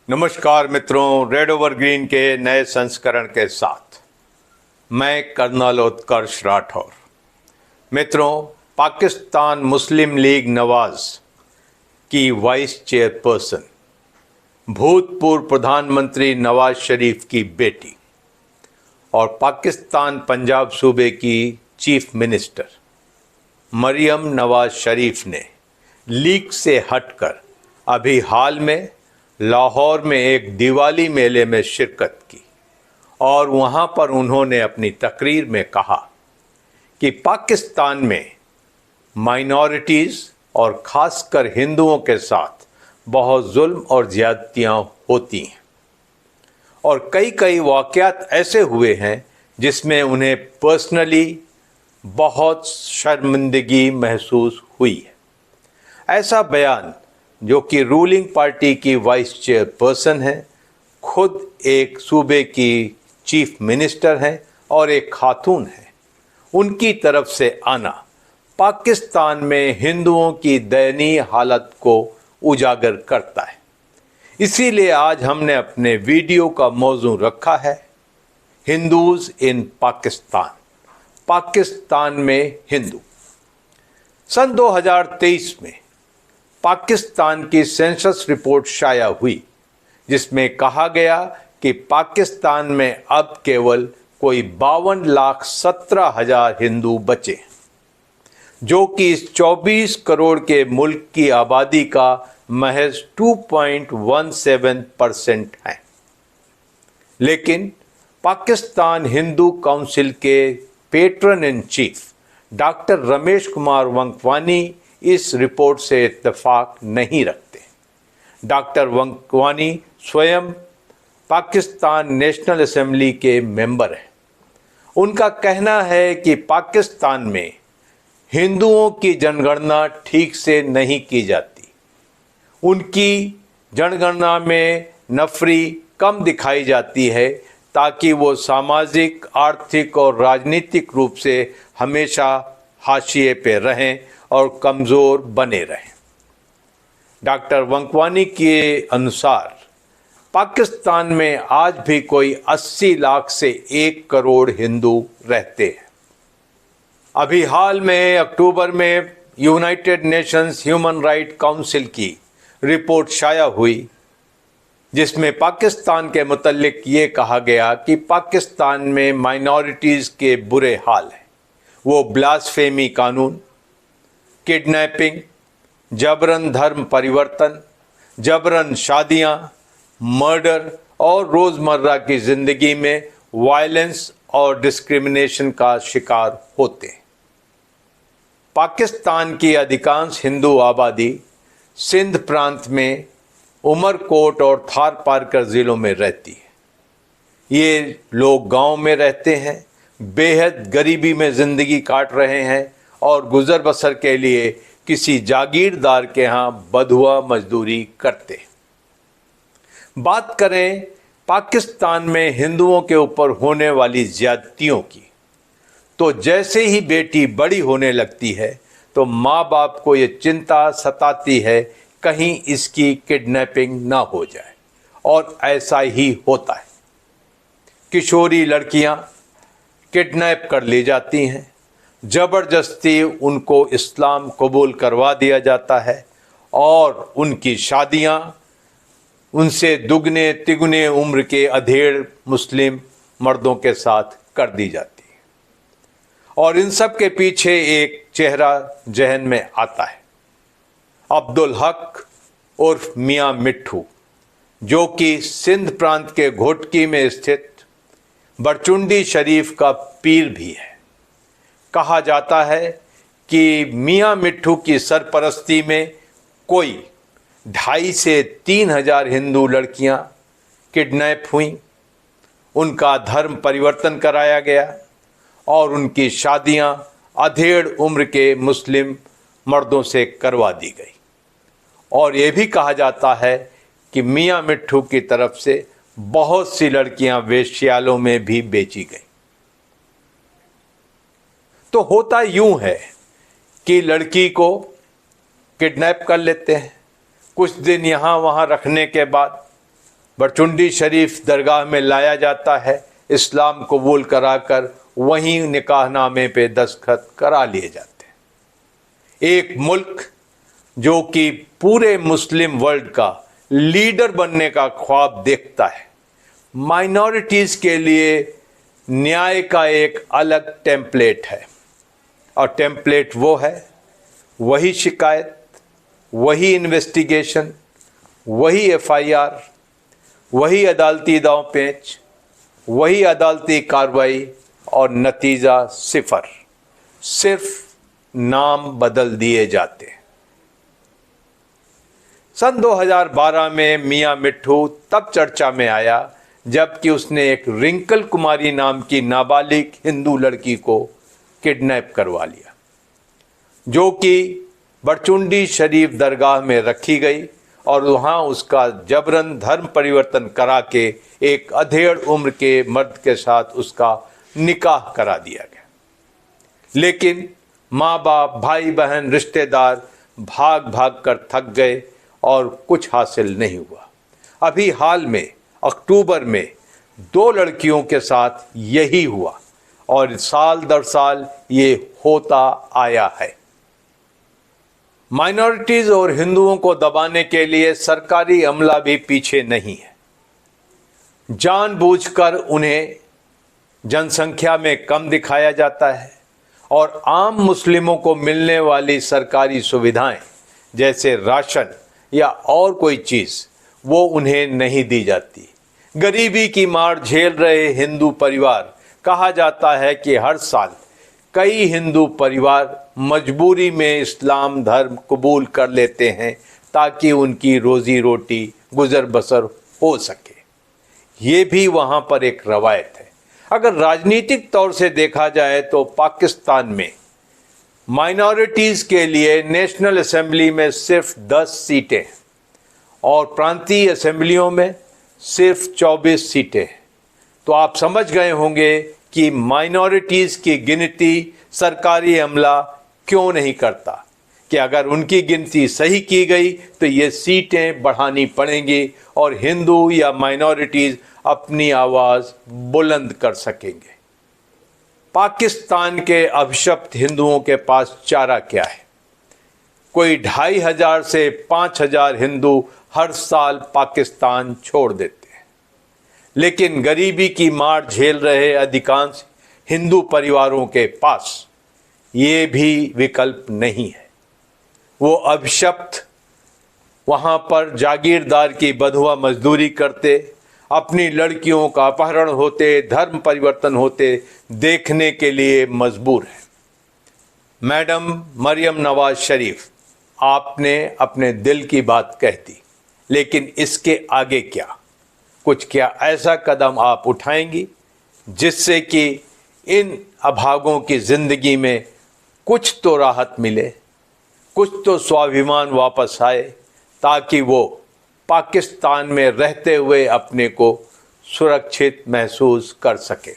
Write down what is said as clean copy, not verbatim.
नमस्कार मित्रों, red over green के नए संस्करण के साथ मैं कर्नल उत्कर्ष राठौर। मित्रों, पाकिस्तान मुस्लिम लीग नवाज की वाइस चेयरपर्सन भूतपूर्व प्रधानमंत्री नवाज शरीफ की बेटी और पाकिस्तान पंजाब सूबे की चीफ मिनिस्टर मरियम नवाज शरीफ ने लीग से हटकर अभी हाल में लाहौर में एक दिवाली मेले में शिरकत की और वहां पर उन्होंने अपनी तकरीर में कहा कि पाकिस्तान में माइनॉरिटीज़ और ख़ासकर हिंदुओं के साथ बहुत जुल्म और ज़्यादतियाँ होती हैं और कई कई वाक़यात ऐसे हुए हैं जिसमें उन्हें पर्सनली बहुत शर्मिंदगी महसूस हुई है। ऐसा बयान जो कि रूलिंग पार्टी की वाइस चेयरपर्सन है, खुद एक सूबे की चीफ मिनिस्टर हैं और एक खातून है, उनकी तरफ से आना पाकिस्तान में हिंदुओं की दयनीय हालत को उजागर करता है। इसीलिए आज हमने अपने वीडियो का मौजू रखा है हिंदूज इन पाकिस्तान, पाकिस्तान में हिंदू। सन 2023 में पाकिस्तान की सेंसस रिपोर्ट शाया हुई जिसमें कहा गया कि पाकिस्तान में अब केवल कोई 52,17,000 हिंदू बचे, जो कि इस 24 करोड़ के मुल्क की आबादी का महज 2.17% है। लेकिन पाकिस्तान हिंदू काउंसिल के patron in chief doctor Ramesh Kumar Vankwani इस रिपोर्ट से इत्तेफाक नहीं रखते। डॉक्टर वंकवानी स्वयं पाकिस्तान नेशनल असेंबली के मेंबर हैं। उनका कहना है कि पाकिस्तान में हिंदुओं की जनगणना ठीक से नहीं की जाती। उनकी जनगणना में नफरी कम दिखाई जाती है ताकि वो सामाजिक, आर्थिक और राजनीतिक रूप से हमेशा हाशिए पे रहें और कमज़ोर बने रहें। डॉक्टर वंकवानी के अनुसार पाकिस्तान में आज भी कोई 80 लाख से 1 करोड़ हिंदू रहते हैं। अभी हाल में अक्टूबर में United Nations human right council की रिपोर्ट शाया हुई जिसमें पाकिस्तान के मुतल्लिक ये कहा गया कि पाकिस्तान में माइनॉरिटीज़ के बुरे हाल हैं। वो ब्लास्फेमी कानून, किडनैपिंग, जबरन धर्म परिवर्तन, जबरन शादियां, मर्डर और रोज़मर्रा की ज़िंदगी में वायलेंस और डिस्क्रिमिनेशन का शिकार होते हैं। पाकिस्तान की अधिकांश हिंदू आबादी सिंध प्रांत में उमरकोट और थार पारकर ज़िलों में रहती है। ये लोग गांव में रहते हैं, बेहद गरीबी में ज़िंदगी काट रहे हैं और गुज़र बसर के लिए किसी जागीरदार के यहाँ बधुआ मजदूरी करते। बात करें पाकिस्तान में हिंदुओं के ऊपर होने वाली ज़्यादतियों की, तो जैसे ही बेटी बड़ी होने लगती है तो माँ बाप को ये चिंता सताती है कहीं इसकी किडनैपिंग ना हो जाए, और ऐसा ही होता है। किशोरी लड़कियां किडनैप कर ली जाती हैं, ज़बरदस्ती उनको इस्लाम कबूल करवा दिया जाता है और उनकी शादियां उनसे दुगने तिगुने उम्र के अधेड़ मुस्लिम मर्दों के साथ कर दी जाती है। और इन सब के पीछे एक चेहरा जहन में आता है, अब्दुल हक उर्फ मियाँ मिट्ठू, जो कि सिंध प्रांत के घोटकी में स्थित बरचुंडी शरीफ का पीर भी है। कहा जाता है कि मियाँ मिट्ठू की सरपरस्ती में कोई 2,500 से 3,000 हिंदू लड़कियां किडनैप हुईं, उनका धर्म परिवर्तन कराया गया और उनकी शादियां अधेड़ उम्र के मुस्लिम मर्दों से करवा दी गई। और ये भी कहा जाता है कि मियाँ मिट्ठू की तरफ से बहुत सी लड़कियां वेश्यालयों में भी बेची गई। तो होता यूं है कि लड़की को किडनैप कर लेते हैं, कुछ दिन यहाँ वहाँ रखने के बाद बरचुंडी शरीफ दरगाह में लाया जाता है, इस्लाम कबूल कराकर वहीं निकाहनामे पे दस्तखत करा लिए जाते हैं। एक मुल्क जो कि पूरे मुस्लिम वर्ल्ड का लीडर बनने का ख्वाब देखता है, माइनॉरिटीज़ के लिए न्याय का एक अलग टेम्पलेट है, और टेम्पलेट वो है, वही शिकायत, वही इन्वेस्टिगेशन, वही FIR, वही अदालती दांव पेच, वही अदालती कार्रवाई, और नतीजा सिफर, सिर्फ नाम बदल दिए जाते हैं। सन 2012 में मियां मिट्ठू तब चर्चा में आया जबकि उसने एक रिंकल कुमारी नाम की नाबालिग हिंदू लड़की को किडनैप करवा लिया, जो कि बरचुंडी शरीफ दरगाह में रखी गई और वहाँ उसका जबरन धर्म परिवर्तन करा के एक अधेड़ उम्र के मर्द के साथ उसका निकाह करा दिया गया। लेकिन माँ बाप, भाई बहन, रिश्तेदार भाग भाग कर थक गए और कुछ हासिल नहीं हुआ। अभी हाल में अक्टूबर में 2 लड़कियों के साथ यही हुआ और साल दर साल ये होता आया है। माइनॉरिटीज़ और हिंदुओं को दबाने के लिए सरकारी अमला भी पीछे नहीं है। जानबूझकर उन्हें जनसंख्या में कम दिखाया जाता है और आम मुस्लिमों को मिलने वाली सरकारी सुविधाएं जैसे राशन या और कोई चीज़ वो उन्हें नहीं दी जाती। गरीबी की मार झेल रहे हिंदू परिवार, कहा जाता है कि हर साल कई हिंदू परिवार मजबूरी में इस्लाम धर्म कबूल कर लेते हैं ताकि उनकी रोज़ी रोटी गुजर बसर हो सके। ये भी वहाँ पर एक रवायत है। अगर राजनीतिक तौर से देखा जाए तो पाकिस्तान में माइनॉरिटीज़ के लिए नेशनल असेंबली में सिर्फ 10 सीटें हैं और प्रांतीय असेंबलियों में सिर्फ 24 सीटें हैं। तो आप समझ गए होंगे कि माइनॉरिटीज़ की गिनती सरकारी अमला क्यों नहीं करता, कि अगर उनकी गिनती सही की गई तो ये सीटें बढ़ानी पड़ेंगी और हिंदू या माइनॉरिटीज़ अपनी आवाज़ बुलंद कर सकेंगे। पाकिस्तान के अभिशप्त हिंदुओं के पास चारा क्या है? कोई 2500 से 5000 हिंदू हर साल पाकिस्तान छोड़ देते हैं, लेकिन गरीबी की मार झेल रहे अधिकांश हिंदू परिवारों के पास ये भी विकल्प नहीं है। वो अभिशप्त वहाँ पर जागीरदार की बधुआ मजदूरी करते, अपनी लड़कियों का अपहरण होते, धर्म परिवर्तन होते देखने के लिए मजबूर है। मैडम मरियम नवाज शरीफ, आपने अपने दिल की बात कह दी, लेकिन इसके आगे क्या? क्या ऐसा कदम आप उठाएंगी जिससे कि इन अभागों की ज़िंदगी में कुछ तो राहत मिले, कुछ तो स्वाभिमान वापस आए, ताकि वो पाकिस्तान में रहते हुए अपने को सुरक्षित महसूस कर सके?